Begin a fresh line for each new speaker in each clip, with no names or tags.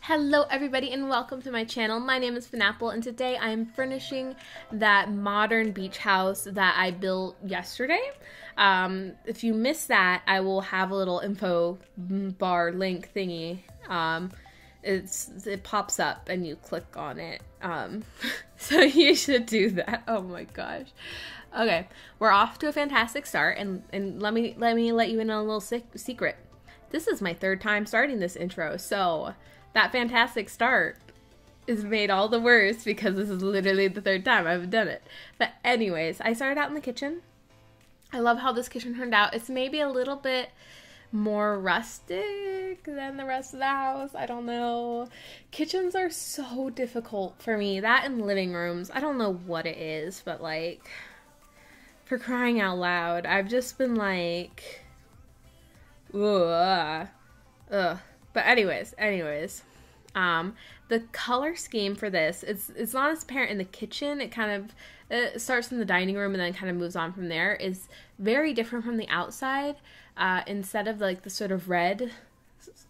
Hello everybody and welcome to my channel. My name is Penapple and today I am furnishing that modern beach house that I built yesterday. If you missed that, I will have a little info bar link thingy. It pops up and you click on it. So you should do that. Oh my gosh. Okay, we're off to a fantastic start and let me let you in on a little secret. This is my third time starting this intro, so that fantastic start is made all the worse because this is literally the third time I've done it. But anyways, I started out in the kitchen. I love how this kitchen turned out. It's maybe a little bit more rustic than the rest of the house. I don't know. Kitchens are so difficult for me. That and living rooms. I don't know what it is, but like, for crying out loud, I've just been like, ugh. But anyways, the color scheme for this, it's not as apparent in the kitchen. It starts in the dining room and then kind of moves on from there. Is very different from the outside. Instead of like the sort of red,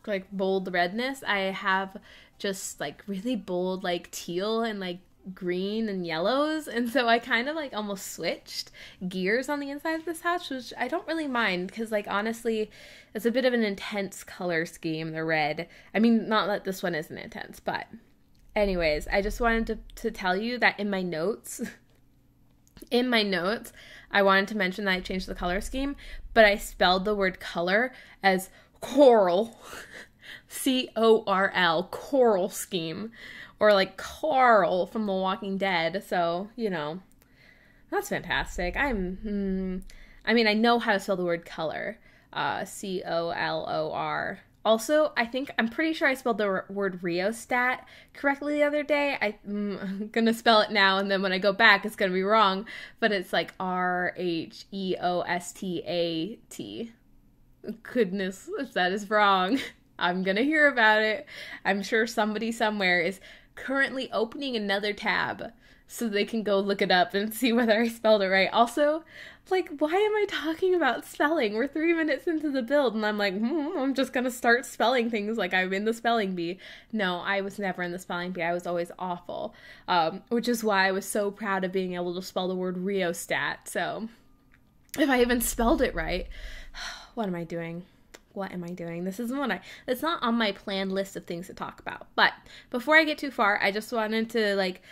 like bold redness, I have just like really bold like teal and like green and yellows, and so I kind of like almost switched gears on the inside of this house, which I don't really mind because like honestly it's a bit of an intense color scheme, the red. I mean, not that this one isn't intense, but anyways, I just wanted to tell you that in my notes I wanted to mention that I changed the color scheme, but I spelled the word color as corl. C-O-R-L, corl scheme. Or like Carl from The Walking Dead. So, you know, that's fantastic. I mean, I know how to spell the word color. C-O-L-O-R. Also, I'm pretty sure I spelled the word rheostat correctly the other day. I'm gonna spell it now, and then when I go back, it's gonna be wrong. But it's like R-H-E-O-S-T-A-T. Goodness, if that is wrong, I'm gonna hear about it. I'm sure somebody somewhere is currently opening another tab so they can go look it up and see whether I spelled it right. Also, like, why am I talking about spelling? We're 3 minutes into the build and I'm like, I'm just gonna start spelling things like I'm in the spelling bee. No, I was never in the spelling bee. I was always awful, which is why I was so proud of being able to spell the word rheostat. So if I even spelled it right, what am I doing? What am I doing? This isn't it's not on my planned list of things to talk about. But before I get too far, I just wanted to like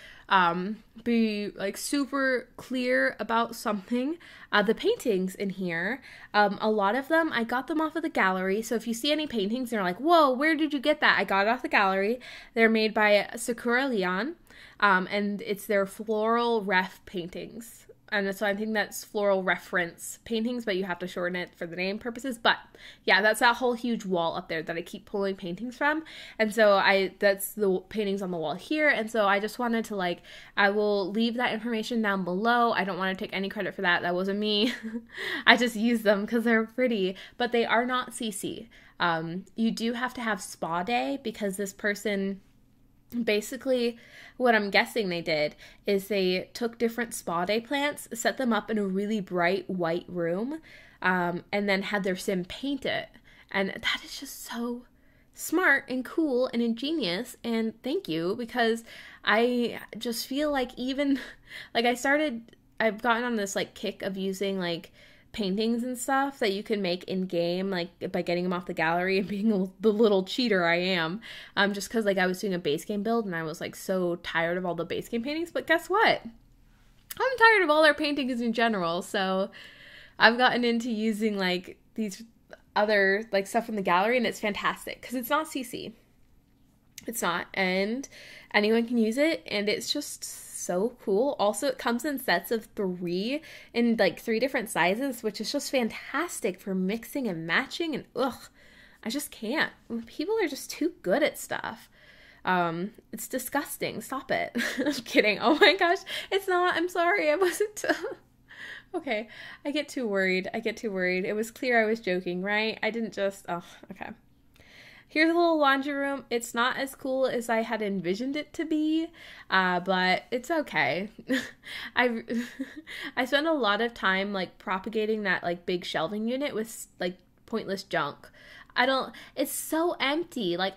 be like super clear about something. The paintings in here, a lot of them, I got them off of the gallery. So if you see any paintings and you're like, whoa, where did you get that? I got it off the gallery. They're made by Sakuraleon, and it's their floral ref paintings. And so I think that's floral reference paintings, but you have to shorten it for the name purposes. But yeah, that's that whole huge wall up there that I keep pulling paintings from. And so that's the paintings on the wall here. And so I just wanted to like, I will leave that information down below. I don't want to take any credit for that. That wasn't me. I just used them because they're pretty, but they are not CC. You do have to have spa day because this person, basically, what I'm guessing they did is they took different spa day plants, set them up in a really bright white room, and then had their sim paint it. And that is just so smart and cool and ingenious, and thank you, because I just feel like even, like I've gotten on this like kick of using like paintings and stuff that you can make in game, like by getting them off the gallery and being the little cheater I am, just because like I was doing a base game build and I was like so tired of all the base game paintings. But guess what? I'm tired of all their paintings in general, so I've gotten into using like these other like stuff from the gallery, and it's fantastic because it's not CC. It's not, and anyone can use it, and it's just so cool. Also, it comes in sets of 3 in like 3 different sizes, which is just fantastic for mixing and matching. And I just can't. People are just too good at stuff. It's disgusting. Stop it. I'm kidding. Oh my gosh. It's not. I'm sorry. I wasn't. Okay. I get too worried. It was clear I was joking, right? I didn't just, oh, okay. Here's a little laundry room. It's not as cool as I had envisioned it to be, but it's okay. I spent a lot of time like propagating that like big shelving unit with like pointless junk. It's so empty. Like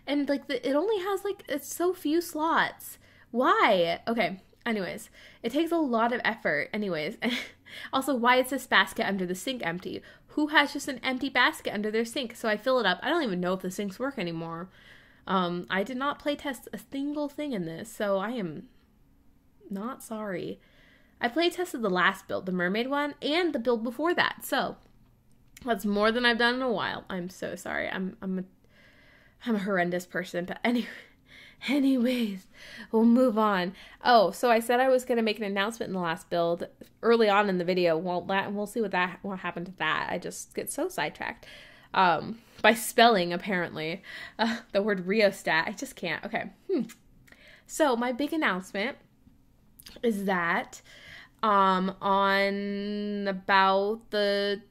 and like it only has like, it's so few slots. Why? Okay. Anyways, it takes a lot of effort. Anyways, also, why is this basket under the sink empty? Who has just an empty basket under their sink? So I fill it up. I don't even know if the sinks work anymore. I did not play test a single thing in this, so I am not sorry. I play tested the last build, the mermaid one, and the build before that. So that's more than I've done in a while. I'm so sorry. I'm a horrendous person, but anyways, we'll move on. Oh, so I said I was going to make an announcement in the last build early on in the video. Well, we'll see what happened to that. I just get so sidetracked by spelling, apparently, the word rheostat. I just can't. Okay. So my big announcement is that on about the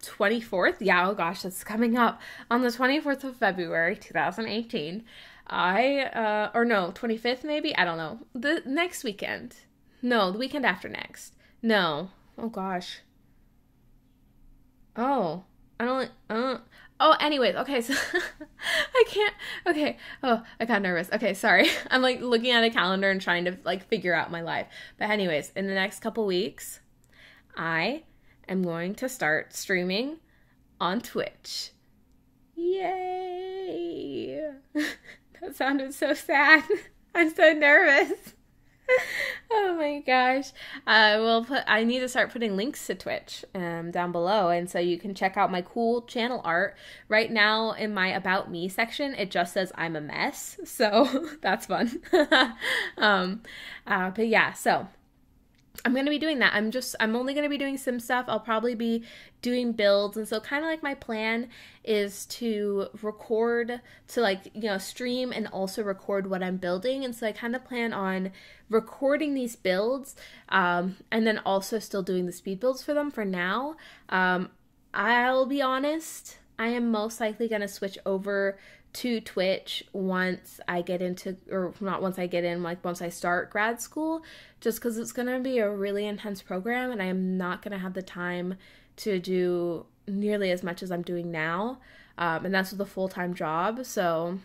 24th, yeah, oh gosh, that's coming up, on the 24th of February, 2018, or no, 25th maybe? I don't know. The next weekend. No, the weekend after next. No. Oh gosh. Oh. Anyways, okay, so I can't, okay. Oh, I got nervous. Okay, sorry. I'm like looking at a calendar and trying to like figure out my life. But anyways, in the next couple weeks, I am going to start streaming on Twitch. Yay! That sounded so sad. I'm so nervous. Oh my gosh. I need to start putting links to Twitch down below, and so you can check out my cool channel art. Right now in my About Me section, it just says I'm a mess, so that's fun. But yeah, so I'm going to be doing that. I'm only going to be doing some stuff. I'll probably be doing builds. And so kind of like my plan is to record, to like, you know, stream and also record what I'm building. And so I kind of plan on recording these builds and then also still doing the speed builds for them for now. I'll be honest, I am most likely going to switch over to Twitch once I get into, or not once I get in, like once I start grad school, just because it's going to be a really intense program and I am not going to have the time to do nearly as much as I'm doing now. And that's with a full-time job. So,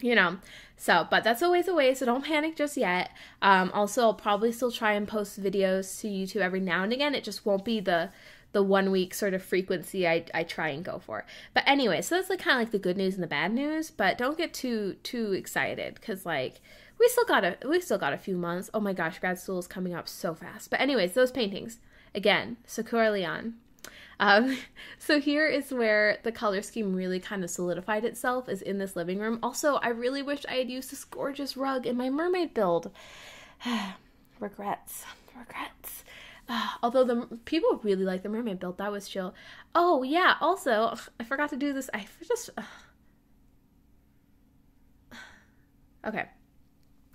you know, but that's a ways away, so don't panic just yet. Also, I'll probably still try and post videos to YouTube every now and again. It just won't be the 1 week sort of frequency I try and go for. But anyway, so that's like kind of like the good news and the bad news, but don't get too excited, because like we still got a few months. Oh my gosh, grad school is coming up so fast. But anyways, those paintings, again, Sakuraleon. So here is where the color scheme really kind of solidified itself, is in this living room. Also, I really wish I had used this gorgeous rug in my mermaid build. Regrets. Although the people really like the mermaid build. That was chill. Oh yeah, also, I forgot to do this. Okay.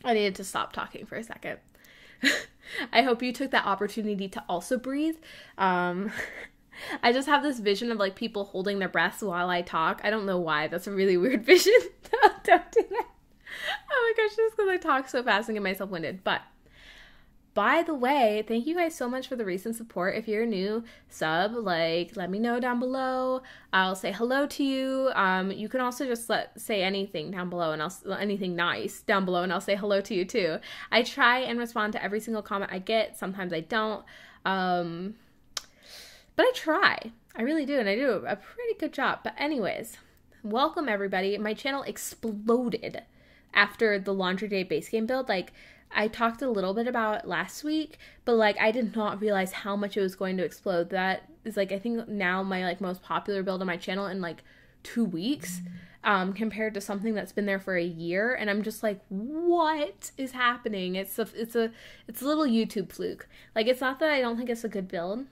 I needed to stop talking for a second. I hope you took that opportunity to also breathe. I just have this vision of like people holding their breaths while I talk. I don't know why. That's a really weird vision. Don't do that. Oh my gosh, just because I talk so fast and get myself winded. But by the way, thank you guys so much for the recent support. If you're a new sub, like, let me know down below. I'll say hello to you. You can also just say anything down below, and anything nice down below, and I'll say hello to you too. I try and respond to every single comment I get. Sometimes I don't. But I try. I really do, and I do a pretty good job. But anyways, welcome everybody. My channel exploded after the Laundry Day base game build. Like, I talked a little bit about it last week, but like I did not realize how much it was going to explode. That is like, I think now my like most popular build on my channel in like 2 weeks, compared to something that's been there for a year. And I'm just like, what is happening? It's a little YouTube fluke. Like, it's not that I don't think it's a good build.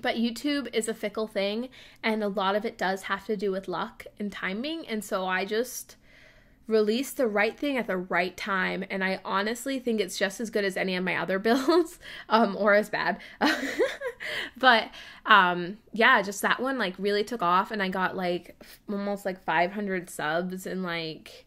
But YouTube is a fickle thing, and a lot of it does have to do with luck and timing. And so I just released the right thing at the right time, and I honestly think it's just as good as any of my other builds, or as bad. But yeah, just that one like really took off, and I got like almost like 500 subs in like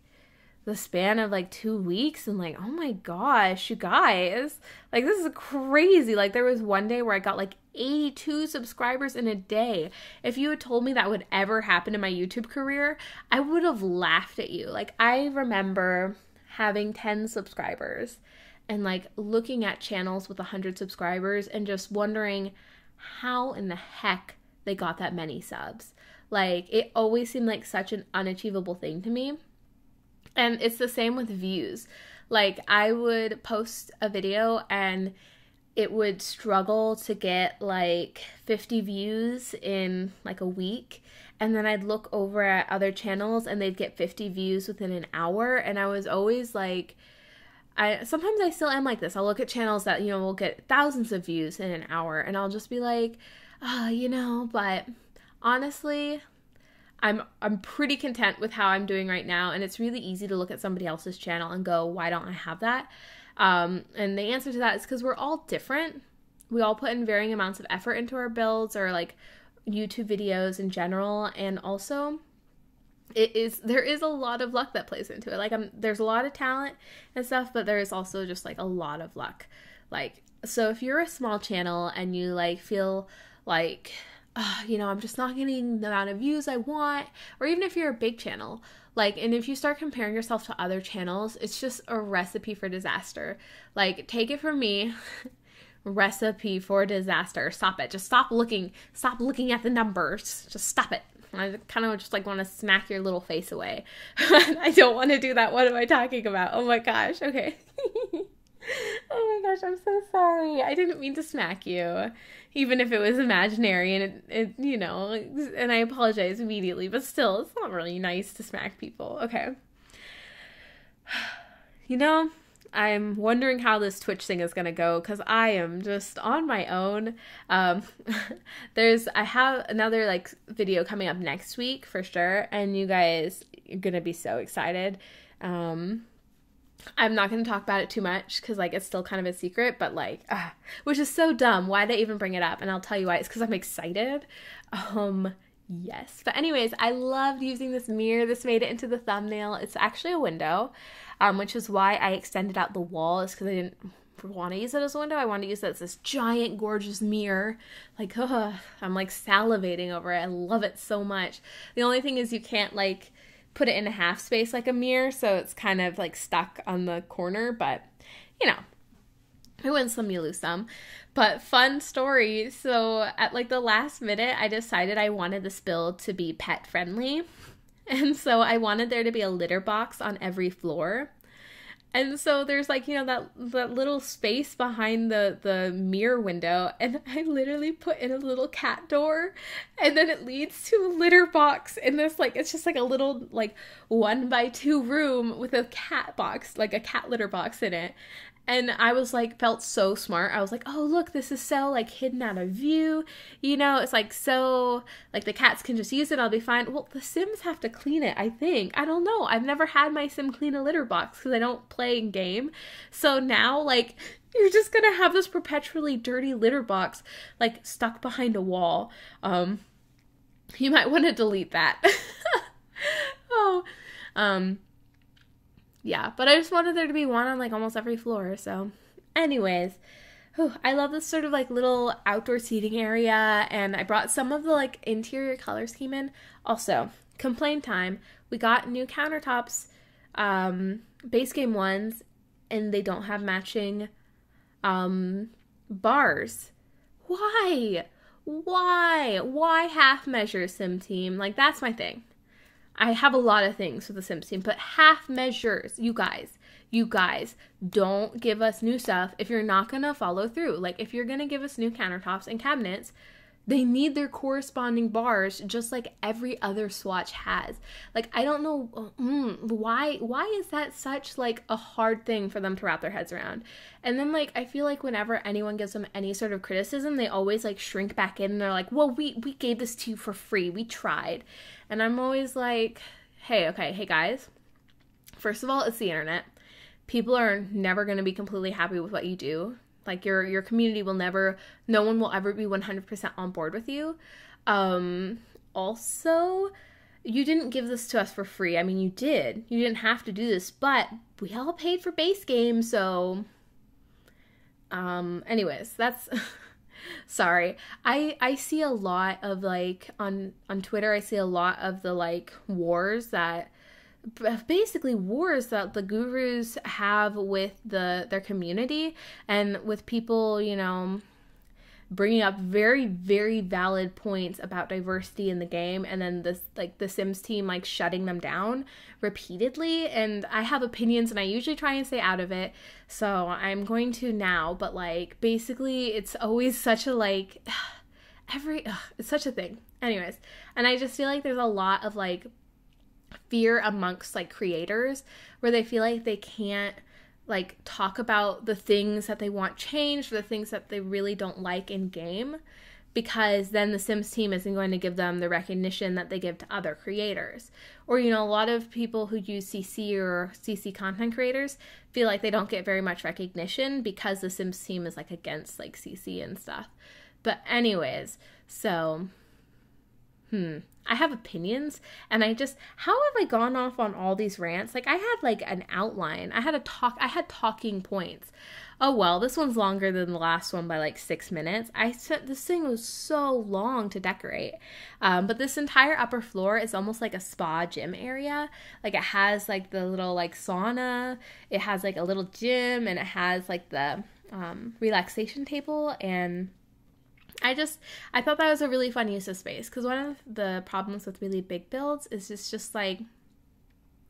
the span of like 2 weeks, and like, oh my gosh, you guys, like this is crazy. Like there was one day where I got like 82 subscribers in a day. If you had told me that would ever happen in my YouTube career, I would have laughed at you. Like I remember having 10 subscribers and like looking at channels with 100 subscribers and just wondering how in the heck they got that many subs. Like it always seemed like such an unachievable thing to me. And it's the same with views. Like I would post a video and it would struggle to get like 50 views in like a week. And then I'd look over at other channels and they'd get 50 views within an hour. And I was always like, sometimes I still am like this. I'll look at channels that, you know, will get thousands of views in an hour. And I'll just be like, you know, but honestly, I'm pretty content with how I'm doing right now, and it's really easy to look at somebody else's channel and go, why don't I have that? And the answer to that is because we're all different. We all put in varying amounts of effort into our builds or like YouTube videos in general, and also there is a lot of luck that plays into it. Like there's a lot of talent and stuff, but there is also just like a lot of luck. Like, so if you're a small channel and you like feel like, you know, I'm just not getting the amount of views I want, or even if you're a big channel, like, and if you start comparing yourself to other channels, it's just a recipe for disaster. Like, take it from me, recipe for disaster. Stop it. Just stop looking at the numbers. Just stop it. I kind of just like want to smack your little face away. I don't want to do that. What am I talking about? Oh my gosh. Okay. Oh my gosh, I'm so sorry. I didn't mean to smack you, even if it was imaginary, and it you know, and I apologize immediately, but still, it's not really nice to smack people. Okay. You know, I'm wondering how this Twitch thing is gonna go, because I am just on my own. I have another like video coming up next week for sure, and you guys are gonna be so excited. I'm not going to talk about it too much because, like, it's still kind of a secret, but, like, which is so dumb. Why'd I even bring it up? And I'll tell you why. It's because I'm excited. Yes. But anyways, I loved using this mirror. This made it into the thumbnail. It's actually a window, which is why I extended out the wall. Is because I didn't want to use it as a window. I wanted to use it as this giant, gorgeous mirror. Like, I'm, like, salivating over it. I love it so much. The only thing is you can't, like, put it in a half space like a mirror, so it's kind of like stuck on the corner, but you know, I win some, you lose some. But fun story. So at like the last minute, I decided I wanted this build to be pet friendly, and so I wanted there to be a litter box on every floor. And so there's like, you know, that little space behind the mirror window, and I literally put in a little cat door, and then it leads to a litter box in this, like, it's just like a little like 1x2 room with a cat box, like a cat litter box in it. And I was like, felt so smart. I was like, oh, look, this is so like hidden out of view. You know, it's like so like the cats can just use it. I'll be fine. Well, the Sims have to clean it, I think. I don't know. I've never had my Sim clean a litter box because I don't play in game. So now like you're just going to have this perpetually dirty litter box like stuck behind a wall. You might want to delete that. Yeah, but I just wanted there to be one on like almost every floor. So anyways, I love this sort of like little outdoor seating area, and I brought some of the like interior color scheme in. Also, complaint time. We got new countertops, base game ones, and they don't have matching bars. Why half measure, Sim team? Like, that's my thing. I have a lot of things with the Sims team, but half measures, you guys, don't give us new stuff if you're not going to follow through. Like, if you're going to give us new countertops and cabinets, They need their corresponding bars just like every other swatch has. Like, I don't know why is that such like a hard thing for them to wrap their heads around. And then like I feel like whenever anyone gives them any sort of criticism, they always like shrink back in and they're like, well, we gave this to you for free. We tried. And I'm always like, hey guys. First of all, it's the internet. People are never going to be completely happy with what you do. Like, your community will never, no one will ever be 100% on board with you. Also, you didn't give this to us for free. I mean, you did. You didn't have to do this, but we all paid for base game, so... anyways, that's... Sorry. I see a lot of, like, on Twitter, I see a lot of the, like, wars that the gurus have with their community and with people, you know, bringing up very, very valid points about diversity in the game, and then this, like, the Sims team, like, shutting them down repeatedly. And I have opinions and I usually try and stay out of it, so I'm going to now, but like basically it's always such a like it's such a thing. Anyways, and I just feel like there's a lot of like fear amongst like creators where they feel like they can't like talk about the things that they want changed or the things that they really don't like in game, because then the Sims team isn't going to give them the recognition that they give to other creators. Or, you know, a lot of people who use CC or CC content creators feel like they don't get very much recognition because the Sims team is like against like CC and stuff. But anyways, so I have opinions, and how have I gone off on all these rants? Like, I had like an outline. I had talking points. Oh well, this one's longer than the last one by like 6 minutes. This thing was so long to decorate. But this entire upper floor is almost like a spa gym area. Like, it has like the little like sauna, it has like a little gym, and it has like the relaxation table, and I thought that was a really fun use of space, because one of the problems with really big builds is it's just like,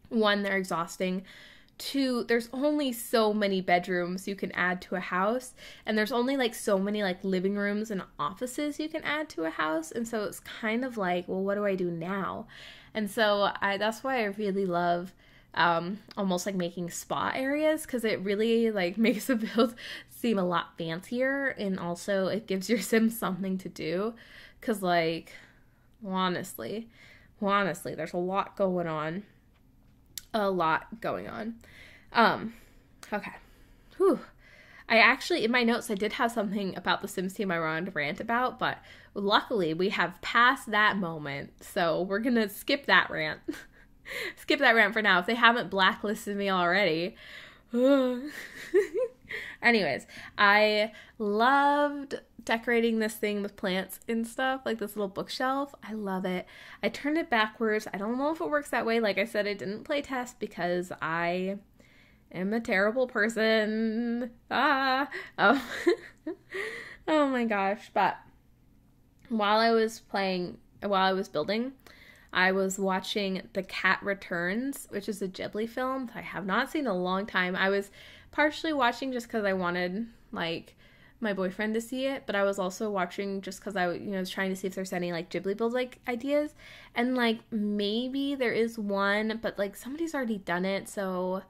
one, they're exhausting. Two, there's only so many bedrooms you can add to a house, and there's only like so many like living rooms and offices you can add to a house, and so it's kind of like, well, what do I do now? And so that's why I really love almost like making spa areas, because it really like makes the build seem a lot fancier, and also it gives your Sims something to do, because like honestly there's a lot going on. Okay. Whew. I actually, in my notes, I did have something about the Sims team I wanted to rant about, but luckily we have passed that moment, so we're gonna skip that rant. Skip that rant for now, if they haven't blacklisted me already. Anyways, I loved decorating this thing with plants and stuff, like this little bookshelf. I love it. I turned it backwards. I don't know if it works that way. Like I said, I didn't play test because I am a terrible person. Oh. Oh my gosh. But while I was building, I was watching The Cat Returns, which is a Ghibli film that I have not seen in a long time. I was partially watching just because I wanted, like, my boyfriend to see it, but I was also watching just because I was trying to see if there's any, like, Ghibli build, like, ideas. And, like, maybe there is one, but, like, somebody's already done it, so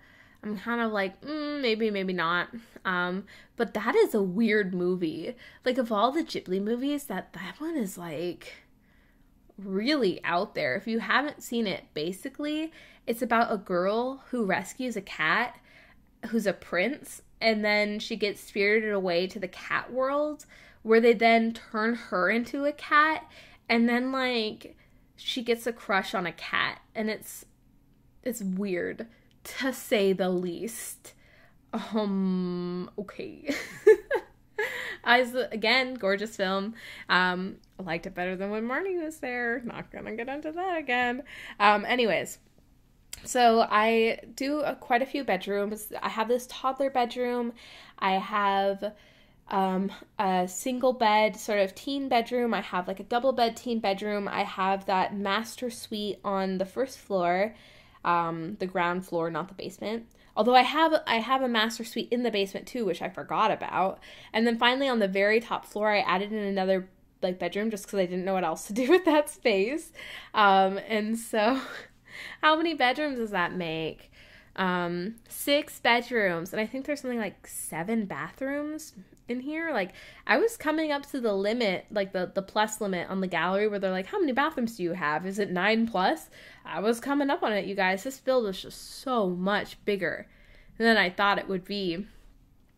I'm kind of like, maybe, maybe not. But that is a weird movie. Like, of all the Ghibli movies, that one is, like, really out there. If you haven't seen it, basically it's about a girl who rescues a cat who's a prince, and then she gets spirited away to the cat world, where they then turn her into a cat, and then like she gets a crush on a cat, and it's weird, to say the least. Okay. Again, gorgeous film. I liked it better than when Marnie was there. Not gonna get into that again. Anyways, so I do quite a few bedrooms. I have this toddler bedroom. I have a single bed sort of teen bedroom. I have like a double bed teen bedroom. I have that master suite on the first floor, the ground floor, not the basement. Although I have a master suite in the basement too, which I forgot about. And then finally on the very top floor, I added in another like bedroom just because I didn't know what else to do with that space. And so how many bedrooms does that make? 6 bedrooms, and I think there's something like 7 bathrooms in here. Like, I was coming up to the limit, like the plus limit on the gallery where they're like, how many bathrooms do you have? Is it 9 plus? I was coming up on it, you guys. This build was just so much bigger than I thought it would be.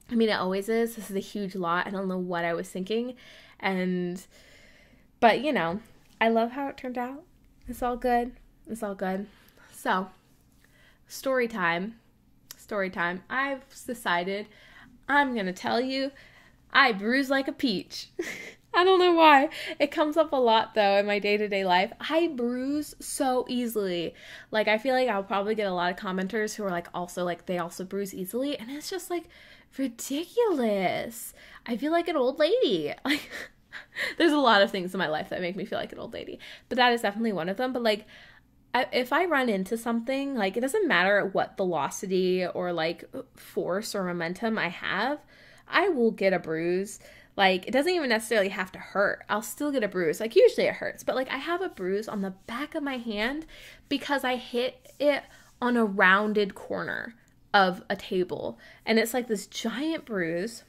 I mean, it always is. This is a huge lot. I don't know what I was thinking. But you know, I love how it turned out. It's all good. It's all good. So, story time. I've decided I'm going to tell you I bruise like a peach. I don't know why. It comes up a lot, though, in my day-to-day life. I bruise so easily. Like, I feel like I'll probably get a lot of commenters who are, like, also, like, they also bruise easily. And it's just, like, ridiculous. I feel like an old lady. Like, there's a lot of things in my life that make me feel like an old lady. But that is definitely one of them. But, like, if I run into something, like, it doesn't matter what velocity or, like, force or momentum I have, I will get a bruise. Like, it doesn't even necessarily have to hurt. I'll still get a bruise. Like, usually it hurts. But, like, I have a bruise on the back of my hand because I hit it on a rounded corner of a table. And it's, like, this giant bruise.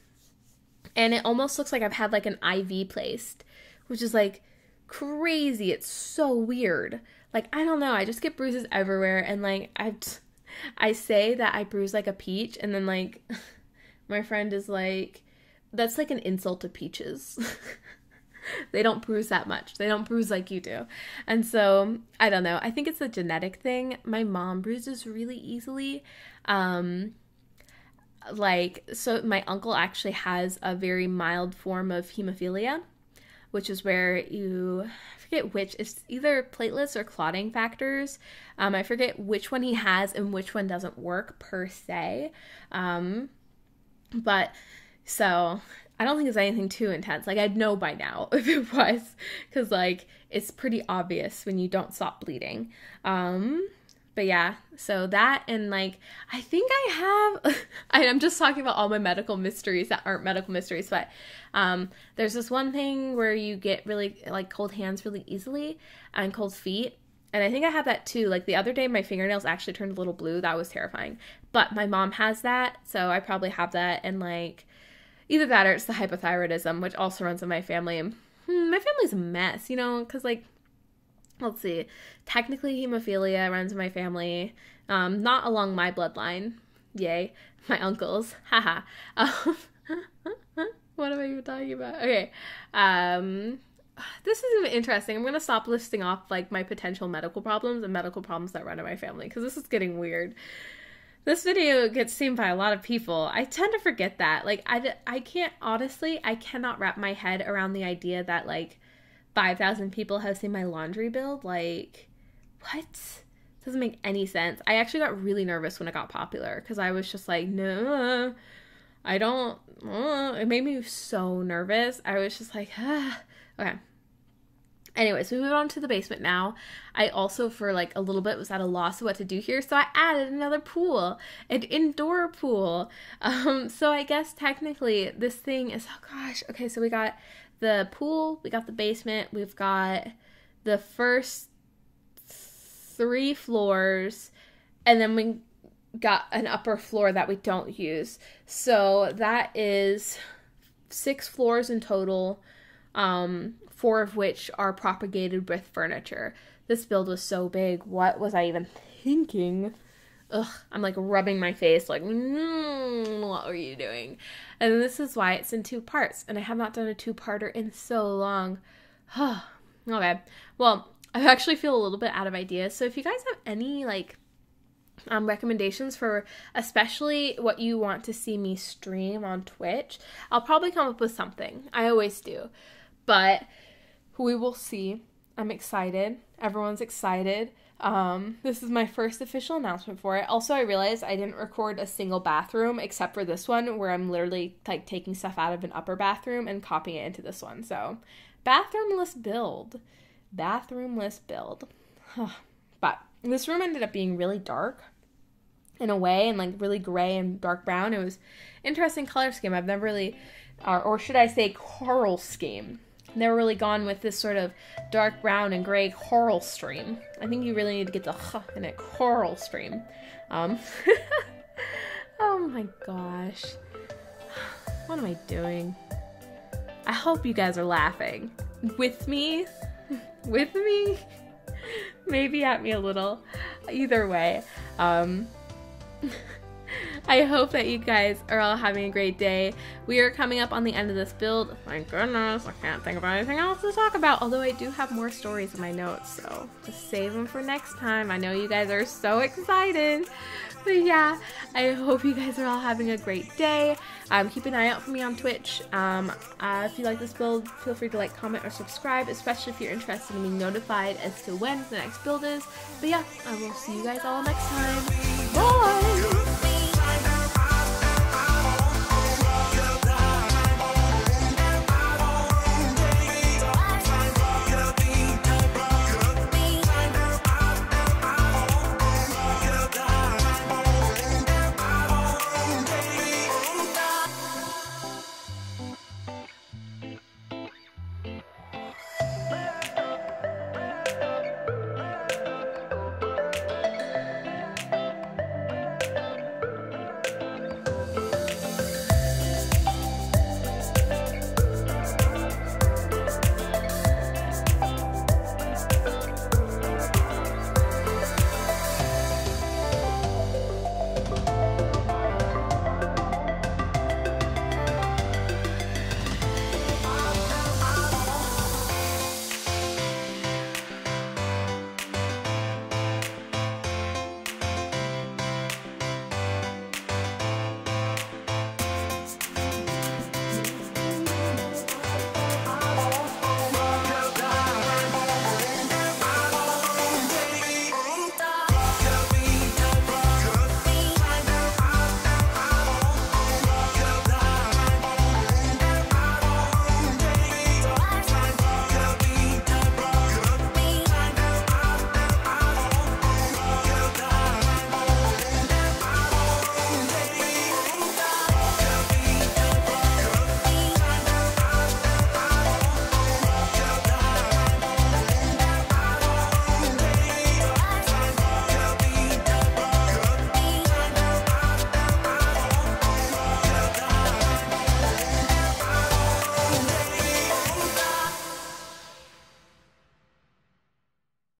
And it almost looks like I've had, like, an IV placed, which is, like, crazy. It's so weird. Like, I don't know. I just get bruises everywhere. And, like, I say that I bruise like a peach. And then, like, my friend is like, that's like an insult to peaches. They don't bruise that much. They don't bruise like you do. And so, I don't know. I think it's a genetic thing. My mom bruises really easily. So my uncle actually has a very mild form of hemophilia, which is where I forget which, it's either platelets or clotting factors. I forget which one he has and which one doesn't work per se. But so I don't think it's anything too intense. Like, I'd know by now if it was, because, like, it's pretty obvious when you don't stop bleeding. But yeah, so that, and, like, I think I have, I'm just talking about all my medical mysteries that aren't medical mysteries, but there's this one thing where you get really, like, cold hands really easily and cold feet. And I think I have that too. Like, the other day, my fingernails actually turned a little blue. That was terrifying. But my mom has that, so I probably have that. And, like, either that or it's the hypothyroidism, which also runs in my family. And my family's a mess, you know, because, like, let's see. Technically, hemophilia runs in my family. Not along my bloodline. Yay. My uncle's. Haha. What am I even talking about? Okay. This is interesting. I'm going to stop listing off, like, my potential medical problems and medical problems that run in my family, because this is getting weird. This video gets seen by a lot of people. I tend to forget that. Like, I can't, honestly, I cannot wrap my head around the idea that, like, 5,000 people have seen my laundry build. Like, what? Doesn't make any sense. I actually got really nervous when it got popular, because I was just like, no, I don't, it made me so nervous. I was just like, okay. Anyways, we move on to the basement now. I also, for, like, a little bit, was at a loss of what to do here, so I added another pool, an indoor pool. So I guess technically this thing is, oh gosh, okay, so we got the pool, we got the basement, we've got the first 3 floors, and then we got an upper floor that we don't use. So that is 6 floors in total. 4 of which are propagated with furniture. This build was so big. What was I even thinking? Ugh, I'm, like, rubbing my face like, what were you doing? And this is why it's in 2 parts. And I have not done a 2-parter in so long. Okay. Well, I actually feel a little bit out of ideas. So if you guys have any, like, recommendations for especially what you want to see me stream on Twitch, I'll probably come up with something. I always do. But we will see. I'm excited. Everyone's excited. This is my first official announcement for it. Also, I realized I didn't record a single bathroom except for this one, where I'm literally, like, taking stuff out of an upper bathroom and copying it into this one. So, bathroomless build. Bathroomless build. But this room ended up being really dark in a way, and, like, really gray and dark brown. It was interesting color scheme. I've never really, or should I say coral scheme. They're really gone with this sort of dark brown and gray coral stream. I think you really need to get the "h" in it, coral stream. Oh my gosh. What am I doing? I hope you guys are laughing. With me? With me? Maybe at me a little. Either way. I hope that you guys are all having a great day. We are coming up on the end of this build. Thank goodness, I can't think of anything else to talk about. Although I do have more stories in my notes, so just save them for next time. I know you guys are so excited. But yeah, I hope you guys are all having a great day. Keep an eye out for me on Twitch. If you like this build, feel free to like, comment, or subscribe, especially if you're interested in being notified as to when the next build is. But yeah, I will see you guys all next time. Bye!